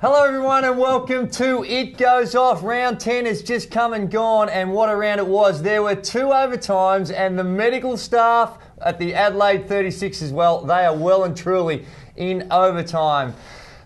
Hello everyone and welcome to It Goes Off. Round 10 has just come and gone, and what a round it was. There were 2 overtimes and the medical staff at the Adelaide 36 as well, they are well and truly in overtime.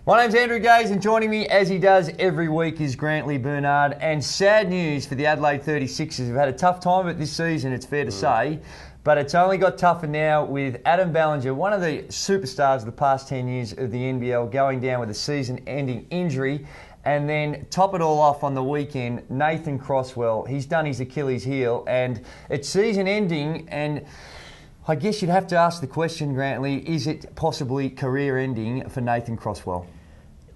My name's Andrew Gaze, and joining me as he does every week is Grantley Bernard. And sad news for the Adelaide 36ers. We've had a tough time of it this season, it's fair to say. But it's only got tougher now with Adam Ballinger, one of the superstars of the past 10 years of the NBL, going down with a season-ending injury. And then top it all off on the weekend, Nathan Crosswell. He's done his Achilles heel and it's season-ending, and I guess you'd have to ask the question, Grantley, is it possibly career-ending for Nathan Crosswell?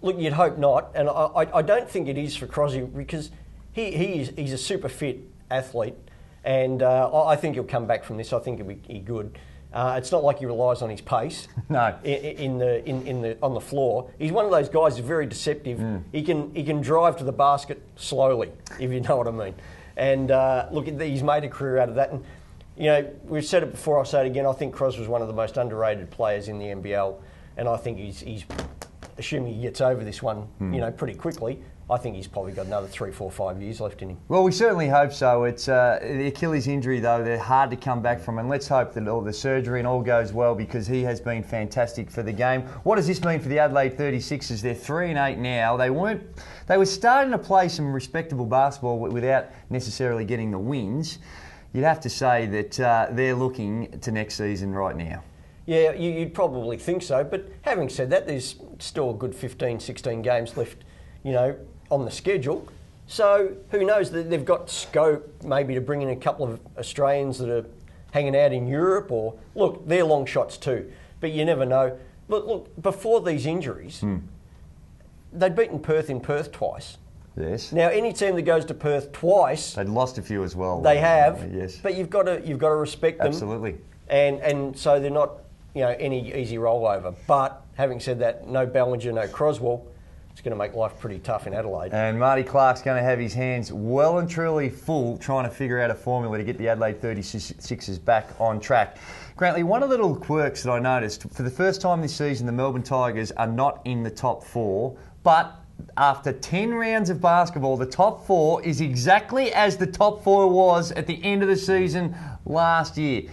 Look, you'd hope not, and I don't think it is for Crosby, because he's a super fit athlete. And I think he'll come back from this. I think he'll be good. It's not like he relies on his pace. No. On the floor. He's one of those guys who's very deceptive. He can drive to the basket slowly, if you know what I mean. And look, he's made a career out of that. And you know, we've said it before. I'll say it again. I think Crosby was one of the most underrated players in the NBL, and I think he's assuming he gets over this one, you know, pretty quickly. I think he's probably got another 3, 4, 5 years left in him. Well, we certainly hope so. It's the Achilles injury, though, they're hard to come back from, and let's hope that all the surgery and all goes well, because he has been fantastic for the game. What does this mean for the Adelaide 36ers? They're 3-8 now. They were starting to play some respectable basketball without necessarily getting the wins. You'd have to say that they're looking to next season right now. Yeah, you'd probably think so. But having said that, there's still a good 15, 16 games left, you know, on the schedule. So who knows, they've got scope maybe to bring in a couple of Australians that are hanging out in Europe, or look, they're long shots too, but you never know. But look, before these injuries, they'd beaten Perth in Perth twice. Yes. Now, any team that goes to Perth twice, they'd lost a few as well. They have. Yes. But you've got to respect them. Absolutely. And so they're not, you know, any easy rollover. But having said that, no Ballinger, no Croswell. It's going to make life pretty tough in Adelaide. And Marty Clark's going to have his hands well and truly full trying to figure out a formula to get the Adelaide 36ers back on track. Grantley, one of the little quirks that I noticed, for the first time this season, the Melbourne Tigers are not in the top 4, but after 10 rounds of basketball, the top 4 is exactly as the top 4 was at the end of the season last year.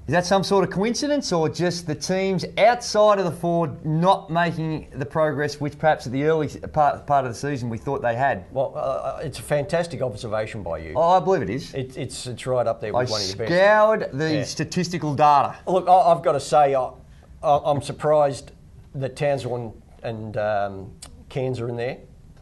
Is that some sort of coincidence, or just the teams outside of the 4 not making the progress which perhaps at the early part of the season we thought they had? Well, it's a fantastic observation by you. Oh, I believe it is. It's right up there with one of your best. I scoured the statistical data. Look, I've got to say, I'm surprised that Townsville and Cairns are in there,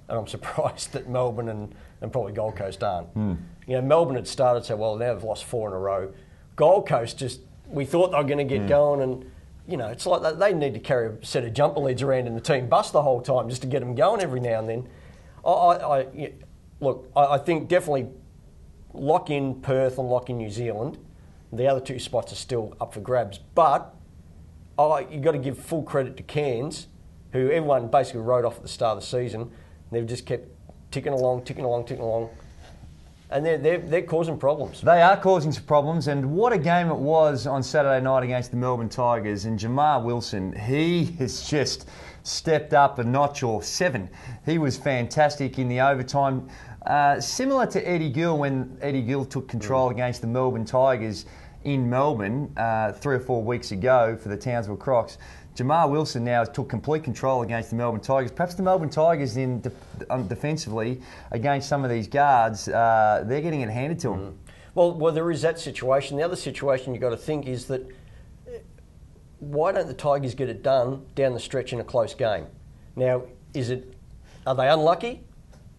and I'm surprised that Melbourne and probably Gold Coast aren't. You know, Melbourne had started so well, now they've lost 4 in a row. Gold Coast we thought they were going to get going, and you know, it's like they need to carry a set of jumper leads around in the team bus the whole time just to get them going every now and then. I think definitely lock in Perth and lock in New Zealand. The other 2 spots are still up for grabs, but you've got to give full credit to Cairns, who everyone basically wrote off at the start of the season. They've just kept ticking along. And they're causing problems. They are causing some problems, and what a game it was on Saturday night against the Melbourne Tigers. And Jamar Wilson, he has just stepped up a notch or 7. He was fantastic in the overtime. Similar to Eddie Gill when Eddie Gill took control against the Melbourne Tigers in Melbourne 3 or 4 weeks ago for the Townsville Crocs. Jamar Wilson now took complete control against the Melbourne Tigers. Perhaps the Melbourne Tigers defensively against some of these guards, they're getting it handed to them. Well, there is that situation. The other situation you've got to think is that why don't the Tigers get it done down the stretch in a close game? Now, are they unlucky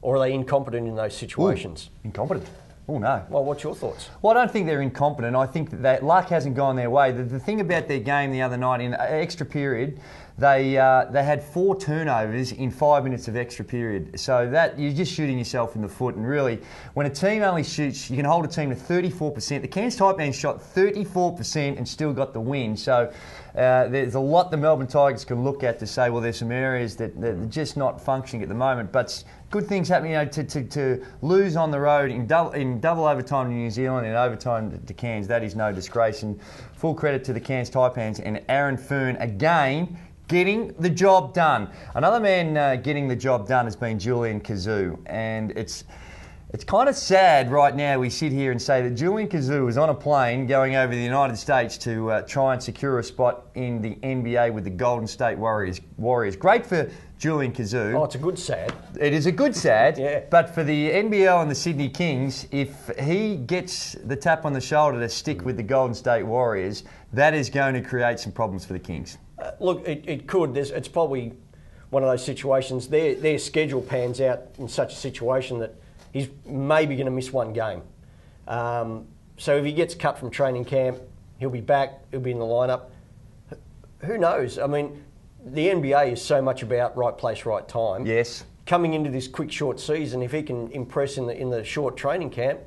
or are they incompetent in those situations? Ooh, incompetent. Oh, no. Well, what's your thoughts? Well, I don't think they're incompetent. I think that luck hasn't gone their way. The thing about their game the other night, in extra period, they had 4 turnovers in 5 minutes of extra period. So that you're just shooting yourself in the foot. And really, when a team only shoots, you can hold a team to 34%. The Cairns Taipans shot 34% and still got the win. So there's a lot the Melbourne Tigers can look at to say, well, there's some areas that are just not functioning at the moment. But good things happening, you know, to lose on the road in double overtime to New Zealand and overtime to Cairns, that is no disgrace. And full credit to the Cairns Taipans and Aaron Fearn again getting the job done. Another man getting the job done has been Julian Kazoo, and it's kind of sad right now we sit here and say that Julian Kazoo was on a plane going over the United States to try and secure a spot in the NBA with the Golden State Warriors. Great for Julian Kazoo. Oh, it's a good sad. It is a good sad, Yeah. But for the NBL and the Sydney Kings, if he gets the tap on the shoulder to stick with the Golden State Warriors, that is going to create some problems for the Kings. Look, it could. It's probably one of those situations. Their schedule pans out in such a situation that he's maybe going to miss one game. So if he gets cut from training camp, he'll be back, he'll be in the lineup. Who knows? I mean, the NBA is so much about right place, right time. Yes. Coming into this quick, short season, if he can impress in the short training camp,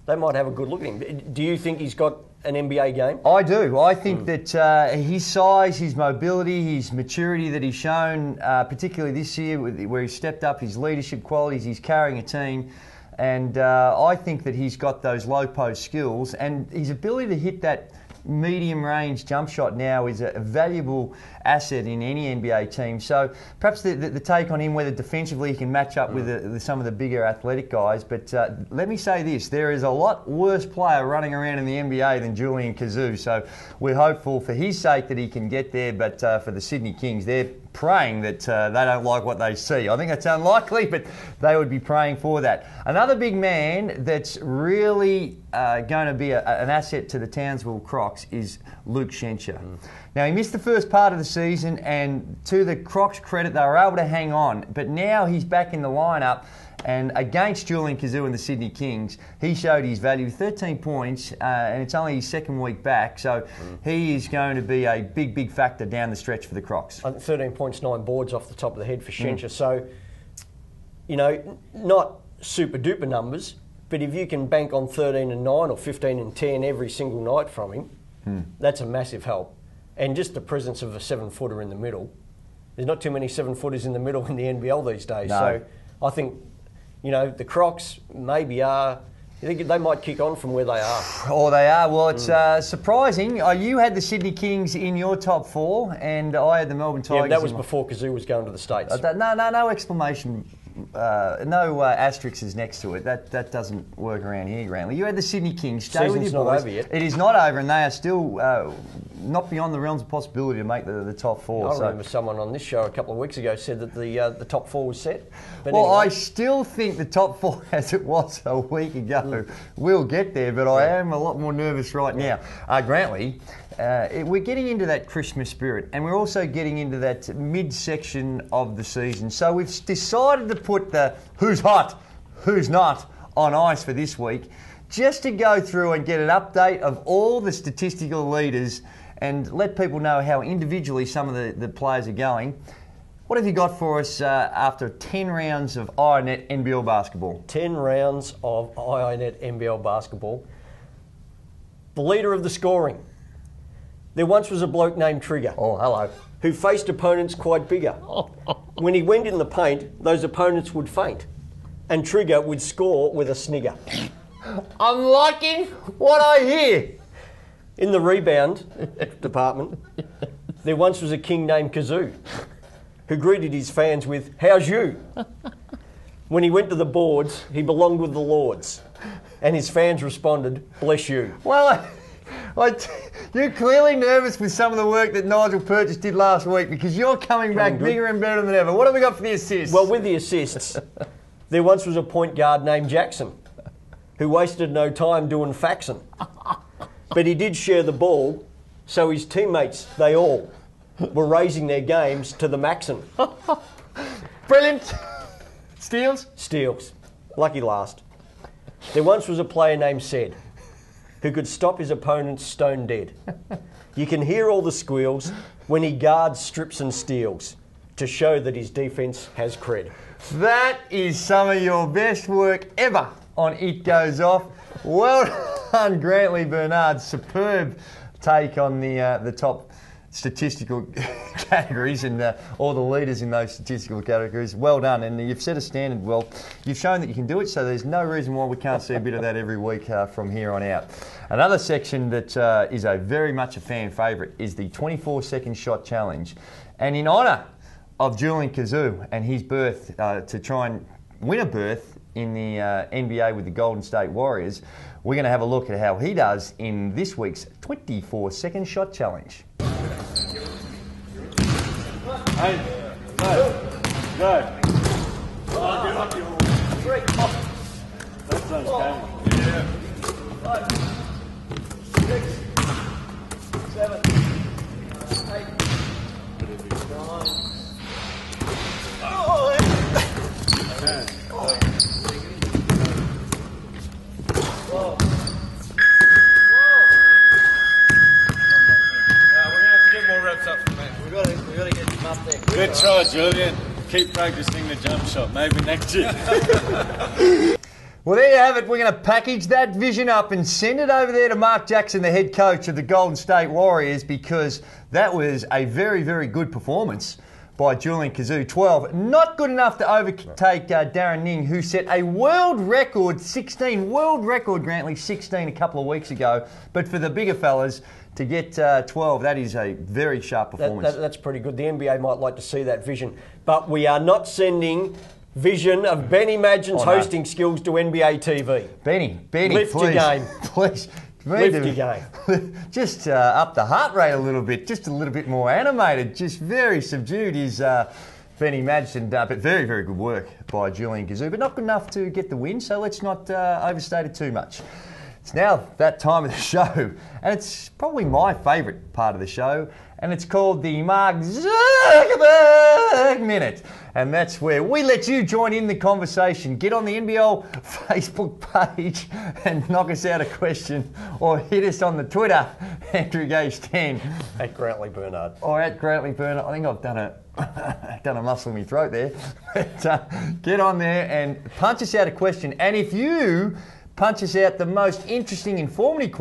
they might have a good look at him. Do you think he's got an NBA game? I do. I think that his size, his mobility, his maturity that he's shown, particularly this year where he's stepped up his leadership qualities, he's carrying a team, and I think that he's got those low post skills, and his ability to hit that medium range jump shot now is a valuable asset in any NBA team. So perhaps the take on him, whether defensively he can match up with some of the bigger athletic guys. But let me say this, there is a lot worse player running around in the NBA than Julian Kazoo. So we're hopeful for his sake that he can get there. But for the Sydney Kings, they're praying that they don't like what they see. I think that's unlikely, but they would be praying for that. Another big man that's really going to be an asset to the Townsville Crocs is Luke Schenscher. Now, he missed the first part of the season, and to the Crocs' credit, they were able to hang on. But now he's back in the lineup, and against Julian Kazoo and the Sydney Kings, he showed his value, 13 points, and it's only his second week back. So he is going to be a big, big factor down the stretch for the Crocs. 13 points, 9 boards off the top of the head for Schenscher. So, you know, not super duper numbers, but if you can bank on 13 and 9 or 15 and 10 every single night from him, that's a massive help. And just the presence of a 7-footer in the middle. There's not too many 7-footers in the middle in the NBL these days. No. So I think, you know, the Crocs maybe are, you think they might kick on from where they are. Oh, they are. Well, it's surprising. You had the Sydney Kings in your top 4, and I had the Melbourne Tigers. Yeah, that was before Kazoo was going to the States. No exclamation. No asterisks next to it. That doesn't work around here, Grantley. You had the Sydney Kings. Stay with your boys. Not over yet. It is not over, and they are still not beyond the realms of possibility to make the top 4. I remember someone on this show a couple of weeks ago said that the top 4 was set. But well, anyway. I still think the top 4, as it was a week ago, will get there, but I am a lot more nervous right now. Grantley, we're getting into that Christmas spirit, and we're also getting into that mid-section of the season. So we've decided to put the who's hot, who's not on ice for this week, just to go through and get an update of all the statistical leaders and let people know how individually some of the players are going. What have you got for us after 10 rounds of INET NBL basketball? 10 rounds of INET NBL basketball. The leader of the scoring. There once was a bloke named Trigger. Oh, hello. Who faced opponents quite bigger. When he went in the paint, those opponents would faint. And Trigger would score with a snigger. I'm liking what I hear. In the rebound department, there once was a king named Kazoo, who greeted his fans with, "How's you?" When he went to the boards, he belonged with the Lords. And his fans responded, "Bless you." Well, you're clearly nervous with some of the work that Nigel Purchase did last week, because you're coming back bigger and better than ever. What have we got for the assists? Well, with the assists, there once was a point guard named Jackson, who wasted no time doing faxing. But he did share the ball, so his teammates, they all, were raising their games to the maxim. Brilliant. Steals? Steals. Lucky last. There once was a player named Sed, who could stop his opponents stone dead. You can hear all the squeals when he guards, strips and steals to show that his defence has cred. That is some of your best work ever on It Goes Off. Well done, Grantley Bernard. Superb take on the top statistical categories and all the leaders in those statistical categories. Well done, and you've set a standard well. You've shown that you can do it, so there's no reason why we can't see a bit of that every week from here on out. Another section that is very much a fan favourite is the 24-second shot challenge. And in honour of Julian Kazoo and his berth to try and win a berth in the NBA with the Golden State Warriors, we're going to have a look at how he does in this week's 24-second shot challenge. Hey, go. That sounds game. Yeah. 5, 6, 7, 8, 9. Oh, Okay. 12. Reps up from that. We got to get him up there. Good try, Julian. Keep practicing the jump shot. Maybe next year. Well, there you have it. We're going to package that vision up and send it over there to Mark Jackson, the head coach of the Golden State Warriors, because that was a very, very good performance by Julian Kazoo. 12. Not good enough to overtake Darren Ning, who set a world record 16. World record, Grantley, 16 a couple of weeks ago. But for the bigger fellas, to get 12, that is a very sharp performance. That's pretty good. The NBA might like to see that vision. But we are not sending vision of Benny Madgen's hosting skills to NBA TV. Benny, Lift please. your game. Please. Lift your game. Just up the heart rate a little bit, just a little bit more animated, just very subdued is Benny Madgen. But very, very good work by Julian Kazoo, but not good enough to get the win, so let's not overstate it too much. It's now that time of the show, and it's probably my favourite part of the show, and it's called the Mark Zuckerberg Minute. And that's where we let you join in the conversation. Get on the NBL Facebook page and knock us out a question, or hit us on the Twitter, Andrew Gage 10. At Grantley Bernard. Or at Grantley Bernard. I think I've done a muscle in my throat there. But get on there and punch us out a question. And if you punch us out the most interesting, informative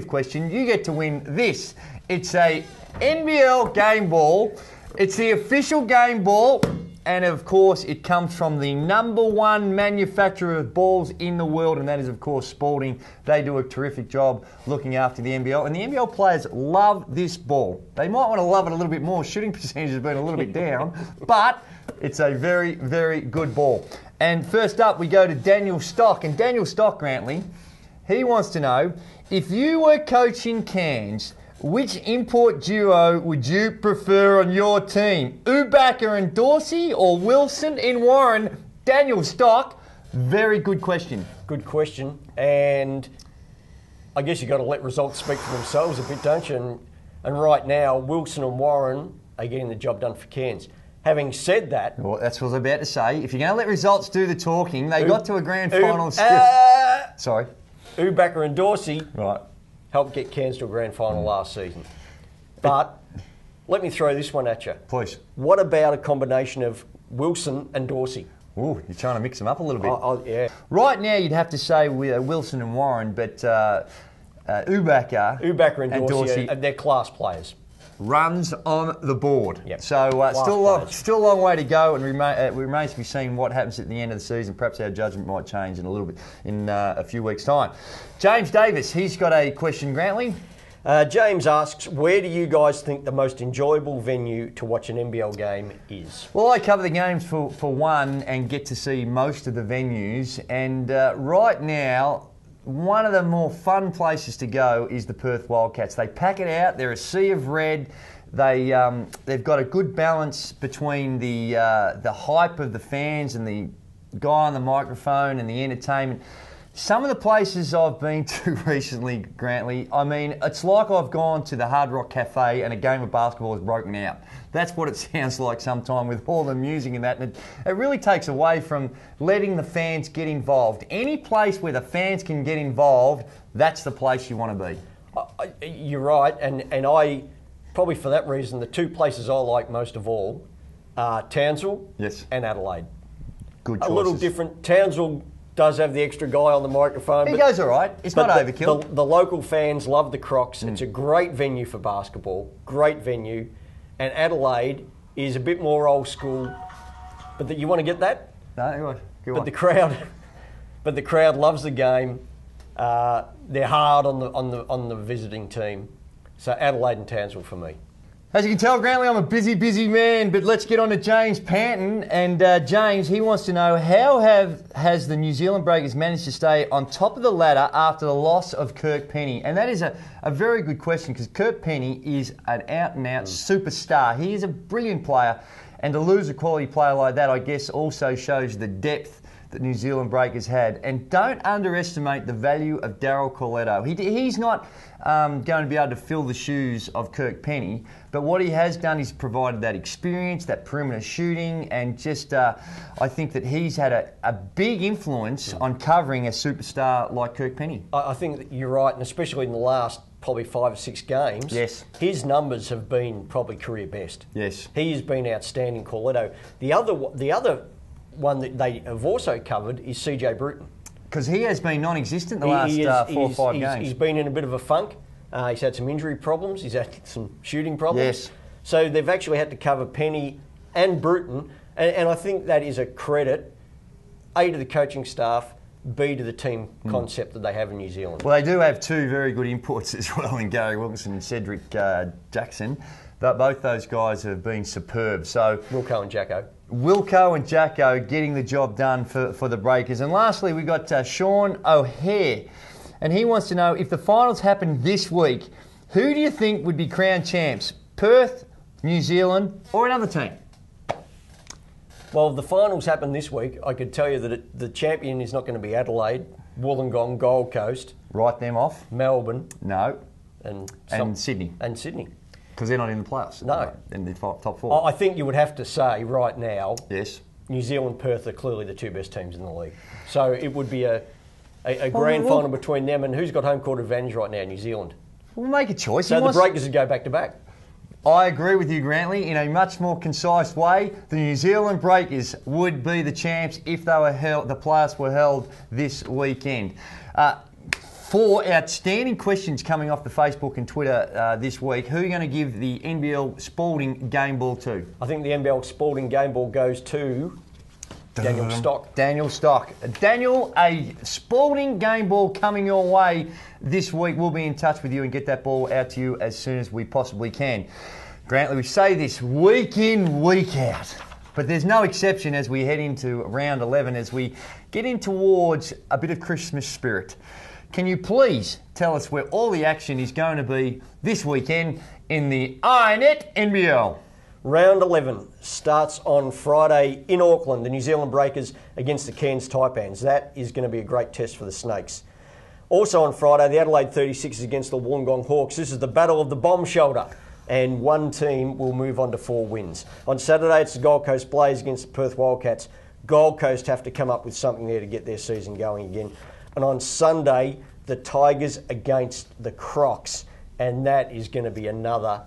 question, you get to win this. It's a NBL game ball. It's the official game ball, and of course it comes from the #1 manufacturer of balls in the world, and that is of course Spalding. They do a terrific job looking after the NBL, and the NBL players love this ball. They might want to love it a little bit more. Shooting percentage has been a little bit down, but it's a very, very good ball. And first up, we go to Daniel Stock. And Daniel Stock, Grantley, he wants to know, if you were coaching Cairns, which import duo would you prefer on your team? Ubacker and Dorsey or Wilson in Warren? Daniel Stock, very good question. Good question. And I guess you've got to let results speak for themselves a bit, don't you? And right now, Wilson and Warren are getting the job done for Cairns. Having said that... Well, that's what I was about to say. If you're going to let results do the talking, they got to a grand final... Sorry. Ubacker and Dorsey right. helped get Cairns to a grand final last season. But let me throw this one at you. Please. What about a combination of Wilson and Dorsey? Ooh, you're trying to mix them up a little bit. Yeah. Right now, you'd have to say Wilson and Warren, but Ubacker and Dorsey they're class players. Runs on the board. Yep. So still a long way to go, and it remains to be seen what happens at the end of the season. Perhaps our judgment might change in a few weeks' time. James Davis, he's got a question, Grantley. James asks, where do you guys think the most enjoyable venue to watch an NBL game is? Well, I cover the games for one and get to see most of the venues, and right now, one of the more fun places to go is the Perth Wildcats. They pack it out. They're a sea of red. They've got a good balance between the hype of the fans and the guy on the microphone and the entertainment. Some of the places I've been to recently, Grantley, I mean, it's like I've gone to the Hard Rock Cafe and a game of basketball has broken out. That's what it sounds like sometime with all the music and that. And it really takes away from letting the fans get involved. Any place where the fans can get involved, that's the place you want to be. You're right, and I, probably for that reason, the two places I like most of all are Townsville and Adelaide. Good choices. A little different. Townsville does have the extra guy on the microphone. He goes all right. It's not overkill. The local fans love the Crocs. It's a great venue for basketball. Great venue. And Adelaide is a bit more old school. But you want to get that? No, go on. But the crowd loves the game. They're hard on the visiting team. So Adelaide and Townsville for me. As you can tell, Grantley, I'm a busy man, but let's get on to James Panton. And James, he wants to know, how has the New Zealand Breakers managed to stay on top of the ladder after the loss of Kirk Penny? And that is a very good question, because Kirk Penny is an out-and-out superstar. He is a brilliant player, and to lose a quality player like that, I guess, also shows the depth that New Zealand Breakers had. And don't underestimate the value of Daryl Corletto. He's not going to be able to fill the shoes of Kirk Penny, but what he has done is provided that experience, that perimeter shooting, and just I think that he's had a big influence on covering a superstar like Kirk Penny. I think that you're right, and especially in the last probably 5 or 6 games, yes, his numbers have been probably career best. Yes. He has been outstanding, Corletto. The other one that they have also covered is CJ Bruton. Because he has been non-existent the last 4 or 5 games. He's been in a bit of a funk. He's had some injury problems. He's had some shooting problems. Yes. So they've actually had to cover Penny and Bruton. And I think that is a credit, A, to the coaching staff, B, to the team concept that they have in New Zealand. Well, they do have 2 very good imports as well in Gary Wilkinson and Cedric Jackson. Both those guys have been superb. So Wilco and Jacko. Wilco and Jacko getting the job done for the Breakers. And lastly, we've got Sean O'Hare. And he wants to know, if the finals happen this week, who do you think would be crowned champs? Perth, New Zealand, or another team? Well, if the finals happen this week, I could tell you that the champion is not going to be Adelaide, Wollongong, Gold Coast. Write them off. Melbourne. No. And Sydney. And Sydney. Because they're not in the playoffs. No. In the top 4. I think you would have to say right now, yes, New Zealand, Perth are clearly the 2 best teams in the league. So it would be a grand final between them, and who's got home court advantage right now? New Zealand. We'll make a choice. So the Breakers would go back to back. I agree with you, Grantley. In a much more concise way, the New Zealand Breakers would be the champs if they were held, the playoffs were held this weekend. 4 outstanding questions coming off the Facebook and Twitter this week. Who are you going to give the NBL Spalding game ball to? I think the NBL Spalding game ball goes to Daniel Stock. Daniel Stock. Daniel, a Spalding game ball coming your way this week. We'll be in touch with you and get that ball out to you as soon as we possibly can. Grantley, we say this week in, week out, but there's no exception as we head into round 11, as we get in towards a bit of Christmas spirit. Can you please tell us where all the action is going to be this weekend in the INET NBL? Round 11 starts on Friday in Auckland, the New Zealand Breakers against the Cairns Taipans. That is going to be a great test for the Snakes. Also on Friday, the Adelaide 36 against the Wollongong Hawks. This is the battle of the bomb shelter, and one team will move on to 4 wins. On Saturday, it's the Gold Coast Blaze against the Perth Wildcats. Gold Coast have to come up with something there to get their season going again. And on Sunday, the Tigers against the Crocs, and that is going to be another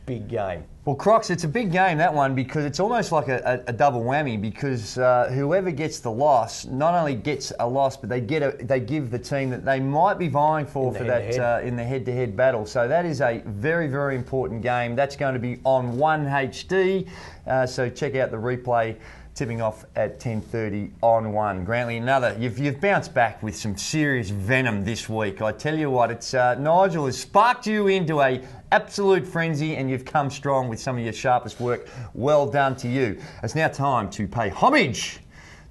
big game. Well, Crocs, it's a big game, that one, because it's almost like a double whammy, because whoever gets the loss not only gets a loss, but they give the team that they might be vying for that in the head-to-head battle. So that is a very, very important game. That's going to be on 1HD, so check out the replay tipping off at 10:30 on 1. Grantley, you've bounced back with some serious venom this week. I tell you what, it's Nigel has sparked you into a absolute frenzy, and you've come strong with some of your sharpest work. Well done to you. It's now time to pay homage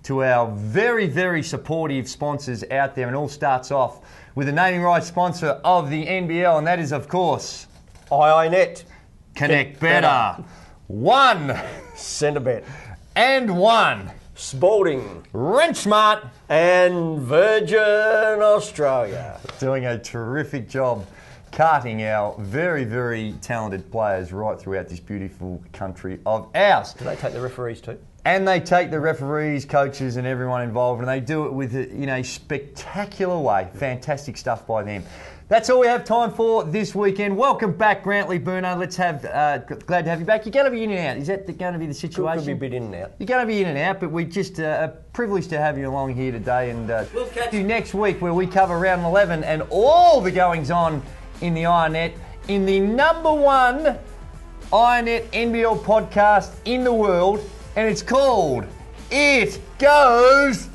to our very, very supportive sponsors out there, and it all starts off with the naming rights sponsor of the NBL, and that is, of course, IINet. Connect Better. 1 Centrebet. And 1 Spalding. Rent Smart. And Virgin Australia. Doing a terrific job carting our very, very talented players right throughout this beautiful country of ours. Do they take the referees too? And they take the referees, coaches and everyone involved, and they do it with in a spectacular way. Fantastic stuff by them. That's all we have time for this weekend. Welcome back, Grantley Burno. Let's have, glad to have you back. You're going to be in and out. Is that going to be the situation? Could be a bit in and out. You're going to be in and out, but we just a privilege to have you along here today. And we'll catch you next week, where we cover round 11 and all the goings on in the INET, in the #1 INET NBL podcast in the world, and it's called It Goes